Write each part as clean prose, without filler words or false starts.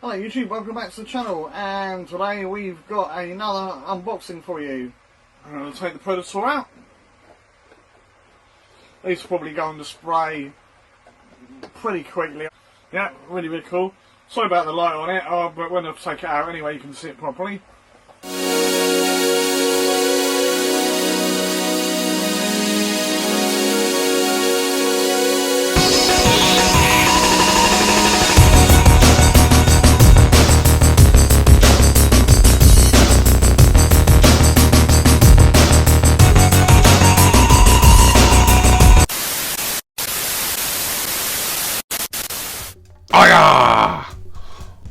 Hello YouTube, welcome back to the channel, and today we've got another unboxing for you. I'm going to take the Predator out. These will probably go on display pretty quickly. Yeah, really cool. Sorry about the light on it, but when I take it out anyway you can see it properly.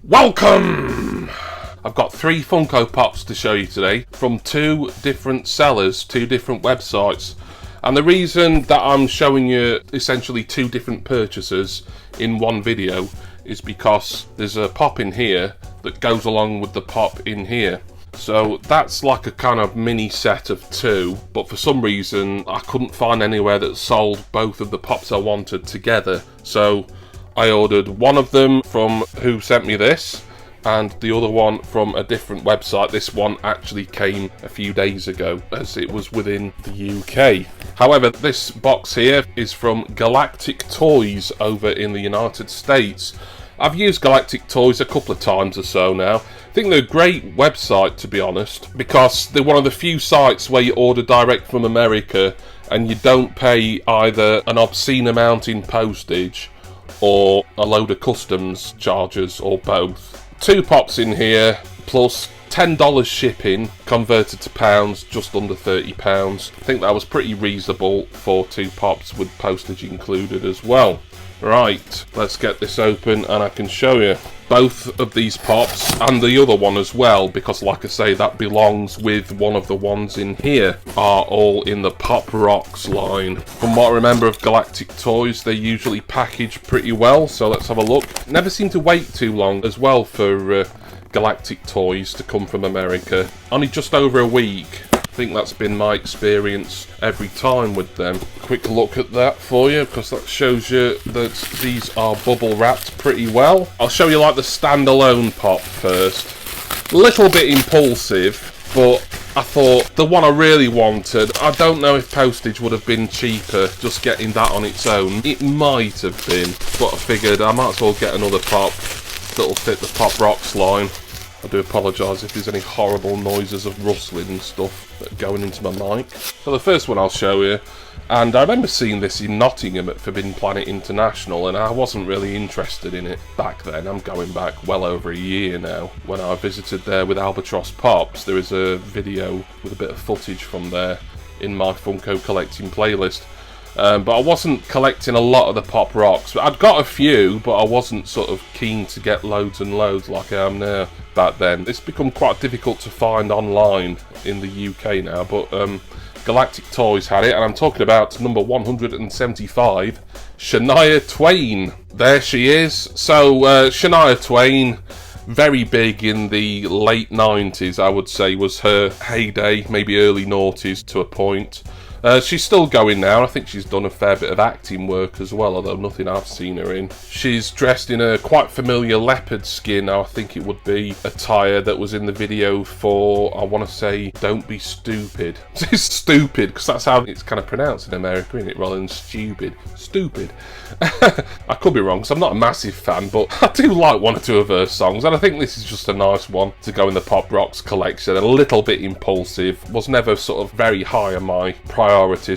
Welcome! I've got 3 Funko Pops to show you today from 2 different sellers, 2 different websites. And the reason that I'm showing you essentially 2 different purchases in one video is because there's a pop in here that goes along with the pop in here. So that's like a kind of mini set of 2, but for some reason I couldn't find anywhere that sold both of the pops I wanted together. So I ordered one of them from who sent me this, and the other one from a different website. This one actually came a few days ago, as it was within the UK. However, this box here is from Galactic Toys over in the United States. I've used Galactic Toys a couple of times or so now. I think they're a great website, to be honest, because they're one of the few sites where you order direct from America and you don't pay either an obscene amount in postage or a load of customs charges, or both. 2 pops in here, plus $10 shipping, converted to pounds, just under £30. I think that was pretty reasonable for 2 pops with postage included as well. Right, let's get this open and I can show you. Both of these pops, and the other one as well, because like I say, that belongs with one of the ones in here, are all in the Pop Rocks line. From what I remember of Galactic Toys, they usually package pretty well, so let's have a look. Never seem to wait too long as well for Galactic Toys to come from America. Only just over a week. I think that's been my experience every time with them. Quick look at that for you, because that shows you that these are bubble wrapped pretty well. I'll show you like the standalone pop first. Little bit impulsive, but I thought the one I really wanted, I don't know if postage would have been cheaper just getting that on its own. It might have been, but I figured I might as well get another pop that'll fit the Pop Rocks line. I do apologise if there's any horrible noises of rustling and stuff that are going into my mic. So the first one I'll show you, and I remember seeing this in Nottingham at Forbidden Planet International, and I wasn't really interested in it back then. I'm going back well over a year now. When I visited there with Albatross Pops, there is a video with a bit of footage from there in my Funko collecting playlist. But I wasn't collecting a lot of the Pop Rocks. I'd got a few, but I wasn't sort of keen to get loads and loads like I am now back then. It's become quite difficult to find online in the UK now, but Galactic Toys had it, and I'm talking about number 175, Shania Twain. There she is. So Shania Twain, very big in the late 90s, I would say, was her heyday, maybe early noughties to a point. She's still going now. I think she's done a fair bit of acting work as well, although nothing I've seen her in. She's dressed in a quite familiar leopard skin, I think it would be, attire that was in the video for, I want to say, Don't Be Stupid. It's stupid, because that's how it's kind of pronounced in America, isn't it, rather than stupid. Stupid. I could be wrong, because I'm not a massive fan, but I do like one or two of her songs, and I think this is just a nice one to go in the Pop Rocks collection. A little bit impulsive, was never sort of very high on my priorities,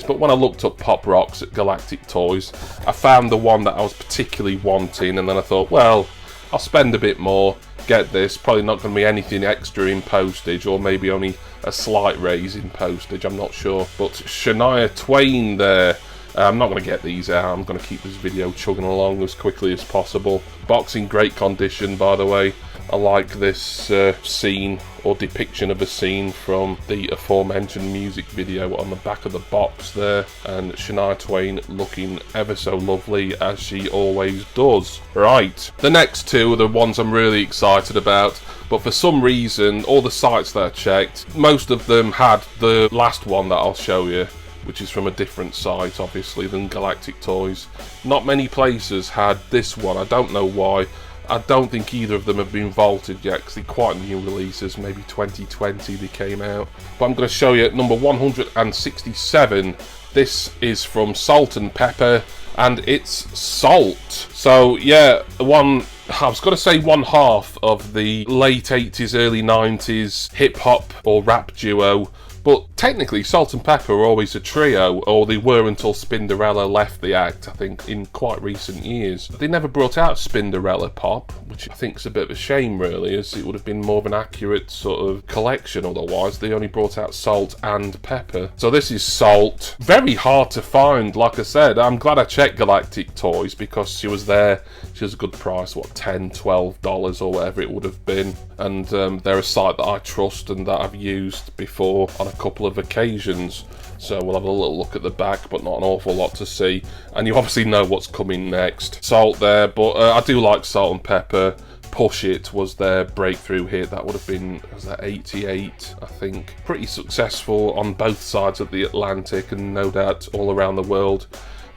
but when I looked up Pop Rocks at Galactic Toys, I found the one that I was particularly wanting, and then I thought, well, I'll spend a bit more, get this. Probably not going to be anything extra in postage, or maybe only a slight raise in postage, I'm not sure. But Shania Twain there. I'm not going to get these out. I'm going to keep this video chugging along as quickly as possible. Box in great condition, by the way. I like this scene, or depiction of a scene, from the aforementioned music video on the back of the box there, and Shania Twain looking ever so lovely, as she always does. Right, the next 2 are the ones I'm really excited about, but for some reason, all the sites that I checked, most of them had the last one that I'll show you, which is from a different site, obviously, than Galactic Toys. Not many places had this one. I don't know why. I don't think either of them have been vaulted yet because they're quite new releases, maybe 2020 they came out. But I'm going to show you number 167. This is from Salt and Pepper, and it's Salt. So yeah, I was going to say one half of the late 80s, early 90s hip-hop or rap duo. But technically, Salt and Pepper were always a trio, or they were until Spinderella left the act, I think, in quite recent years. They never brought out Spinderella Pop, which I think is a bit of a shame, really, as it would have been more of an accurate sort of collection otherwise. They only brought out Salt and Pepper. So this is Salt. Very hard to find, like I said. I'm glad I checked Galactic Toys because she was there. She was a good price, what, $10, $12 or whatever it would have been. And they're a site that I trust and that I've used before on a couple of occasions. So we'll have a little look at the back, but not an awful lot to see. And you obviously know what's coming next. Salt there, but I do like Salt and Pepper. Push It was their breakthrough hit. That would have been, was that 88, I think. Pretty successful on both sides of the Atlantic and no doubt all around the world.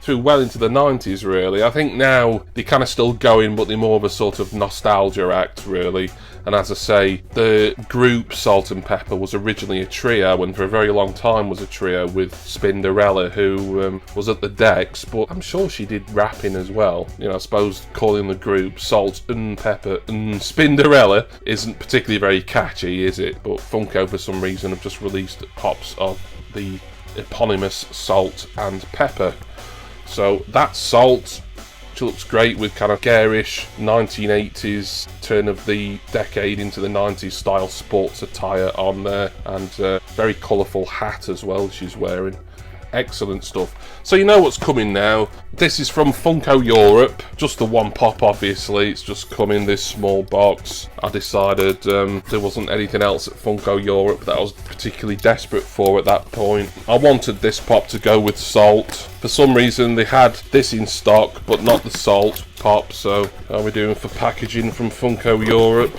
Through well into the 90s, really. I think now they're kind of still going, but they're more of a sort of nostalgia act, really. And as I say, the group Salt and Pepper was originally a trio, and for a very long time was a trio with Spinderella, who was at the decks, but I'm sure she did rapping as well. You know, I suppose calling the group Salt and Pepper and Spinderella isn't particularly very catchy, is it? But Funko, for some reason, have just released pops of the eponymous Salt and Pepper. So that's Salt. She looks great with kind of garish 1980s turn of the decade into the 90s style sports attire on there, and very colourful hat as well she's wearing. Excellent stuff. So you know what's coming now. This is from Funko Europe. Just the one pop, obviously. It's just come in this small box. I decided there wasn't anything else at Funko Europe that I was particularly desperate for at that point. I wanted this pop to go with Salt. For some reason they had this in stock, but not the Salt pop. So how are we doing for packaging from Funko Europe?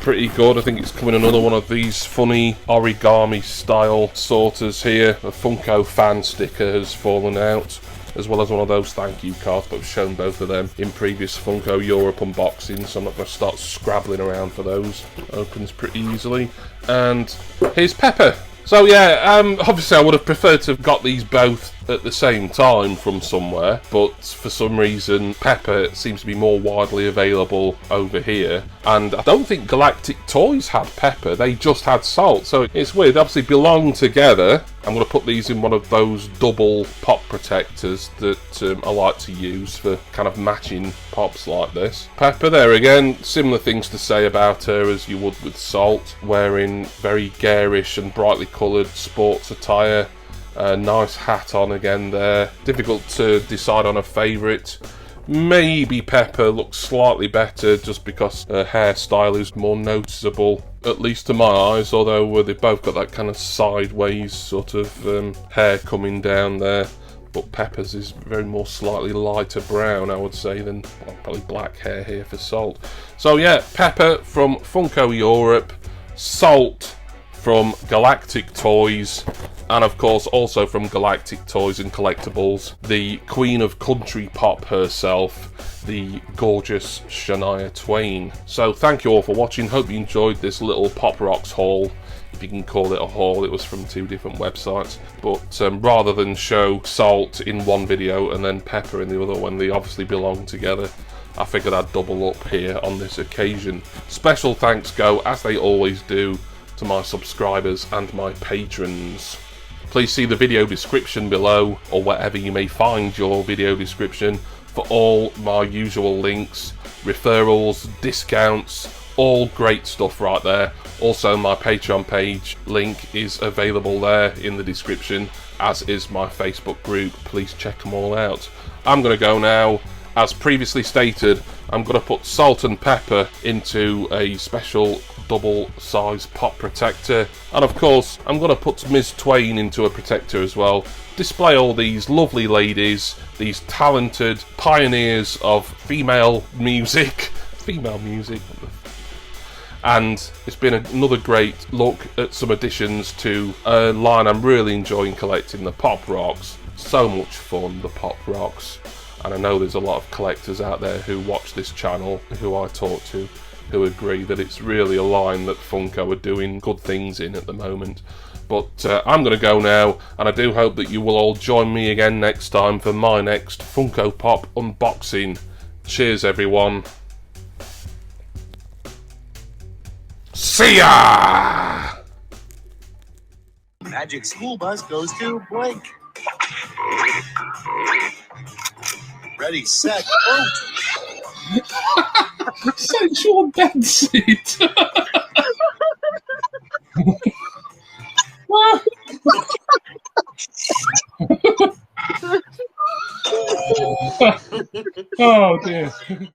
Pretty good. I think it's coming another one of these funny origami style sorters here. A Funko fan sticker has fallen out, as well as one of those thank you cards, but I've shown both of them in previous Funko Europe unboxings, so I'm not going to start scrabbling around for those. Opens pretty easily. And here's Pepper. So yeah, obviously I would have preferred to have got these both at the same time from somewhere, but for some reason Pepper seems to be more widely available over here, and I don't think Galactic Toys had Pepper, they just had Salt, so it's weird. They obviously belong together. I'm going to put these in one of those double pop protectors that I like to use for kind of matching pops like this. Pepper there again, similar things to say about her as you would with Salt, wearing very garish and brightly coloured sports attire. Nice hat on again there. Difficult to decide on a favourite. Maybe Pepper looks slightly better just because her hairstyle is more noticeable, at least to my eyes, although they've both got that kind of sideways sort of hair coming down there. But Pepper's is very more slightly lighter brown, I would say, than probably black hair here for Salt. So yeah, Pepper from Funko Europe, Salt from Galactic Toys, and of course also from Galactic Toys and Collectibles, the Queen of Country Pop herself, the gorgeous Shania Twain. So thank you all for watching. Hope you enjoyed this little Pop Rocks haul, if you can call it a haul. It was from two different websites, but rather than show Salt in one video and then Pepper in the other when they obviously belong together, I figured I'd double up here on this occasion. Special thanks go, as they always do, to my subscribers and my patrons. Please see the video description below, or wherever you may find your video description, for all my usual links, referrals, discounts, all great stuff right there. Also, my Patreon page link is available there in the description, as is my Facebook group. Please check them all out. I'm going to go now. As previously stated, I'm going to put Salt and Pepper into a special double size pop protector, and of course I'm going to put Ms. Twain into a protector as well. Display all these lovely ladies, these talented pioneers of female music. And it's been another great look at some additions to a line I'm really enjoying collecting, the Pop Rocks. So much fun, the Pop Rocks. And I know there's a lot of collectors out there who watch this channel, who I talk to, who agree that it's really a line that Funko are doing good things in at the moment. But I'm going to go now, and I do hope that you will all join me again next time for my next Funko Pop unboxing. Cheers, everyone. See ya! Magic School Bus goes to Blake. Ready, set, vote. Sensual bed seat. Oh dear.